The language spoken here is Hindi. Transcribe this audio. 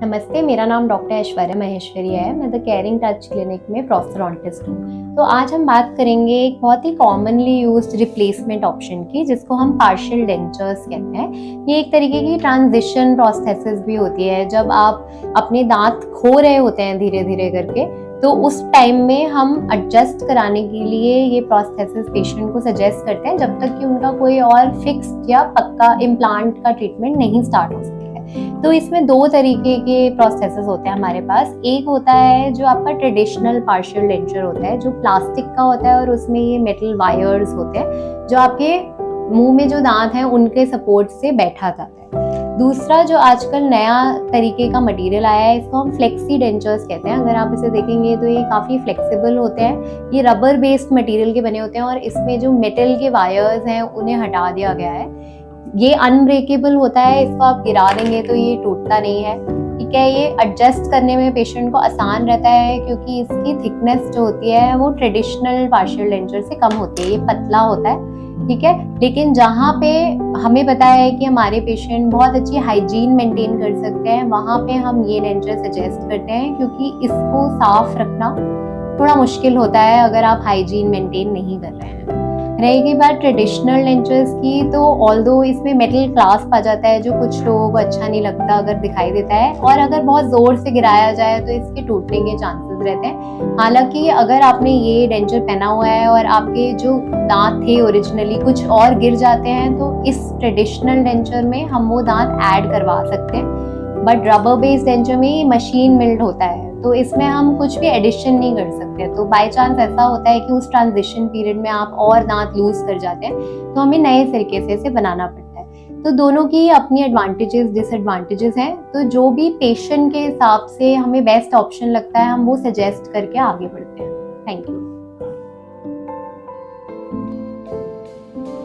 नमस्ते, मेरा नाम डॉक्टर ऐश्वर्या महेश्वरी है। मैं द केयरिंग टच क्लिनिक में प्रोस्थेडोंटिस्ट हूँ। तो आज हम बात करेंगे एक बहुत ही कॉमनली यूज्ड रिप्लेसमेंट ऑप्शन की, जिसको हम पार्शियल डेंचर्स कहते हैं। ये एक तरीके की ट्रांजिशन प्रोस्थेसिस भी होती है। जब आप अपने दांत खो रहे होते हैं धीरे धीरे करके, तो उस टाइम में हम एडजस्ट कराने के लिए ये प्रोस्थेसिस पेशेंट को सजेस्ट करते हैं, जब तक कि उनका कोई और फिक्स्ड या पक्का इम्प्लांट का ट्रीटमेंट नहीं स्टार्ट हो सकता है। तो इसमें दो तरीके के प्रोस्थेसिस होते हैं हमारे पास। एक होता है जो आपका ट्रेडिशनल पार्शियल डेंचर होता है, जो प्लास्टिक का होता है और उसमें ये मेटल वायर्स होते हैं, जो आपके मुंह में जो दांत हैं उनके सपोर्ट से बैठा जाता है। दूसरा जो आजकल नया तरीके का मटेरियल आया है, इसको हम फ्लेक्सी डेंचर्स कहते हैं। अगर आप इसे देखेंगे तो ये काफ़ी फ्लेक्सिबल होते हैं। ये रबर बेस्ड मटेरियल के बने होते हैं और इसमें जो मेटल के वायर्स हैं उन्हें हटा दिया गया है। ये अनब्रेकेबल होता है, इसको आप गिरा देंगे तो ये टूटता नहीं है। ठीक है, ये एडजस्ट करने में पेशेंट को आसान रहता है, क्योंकि इसकी थिकनेस जो होती है वो ट्रेडिशनल पार्शियल डेंचर से कम होती है। ये पतला होता है, ठीक है। लेकिन जहाँ पे हमें पता है कि हमारे पेशेंट बहुत अच्छी हाइजीन मेंटेन कर सकते हैं, वहाँ पे हम ये डेंचर सजेस्ट करते हैं, क्योंकि इसको साफ रखना थोड़ा मुश्किल होता है अगर आप हाइजीन मेंटेन नहीं कर रहे हैं। रहेगी बात ट्रेडिशनल डेंचर्स की, तो ऑल्दो इसमें मेटल क्लास्प आ जाता है, जो कुछ लोगों को अच्छा नहीं लगता अगर दिखाई देता है, और अगर बहुत जोर से गिराया जाए तो इसके टूटने के चांसेस रहते हैं। हालांकि अगर आपने ये डेंचर पहना हुआ है और आपके जो दांत थे ओरिजिनली कुछ और गिर जाते हैं, तो इस ट्रेडिशनल डेंचर में हम वो दांत ऐड करवा सकते हैं। बट रबर बेस्ड डेंचर में मशीन मिल्ड होता है, तो इसमें हम कुछ भी एडिशन नहीं कर सकते। तो बाय चांस ऐसा होता है कि उस ट्रांजिशन पीरियड में आप और दांत लूज कर जाते हैं, तो हमें नए तरीके से इसे बनाना पड़ता है। तो दोनों की अपनी एडवांटेजेस डिसएडवांटेजेस हैं। तो जो भी पेशेंट के हिसाब से हमें बेस्ट ऑप्शन लगता है, हम वो सजेस्ट करके आगे बढ़ते हैं। Thank you.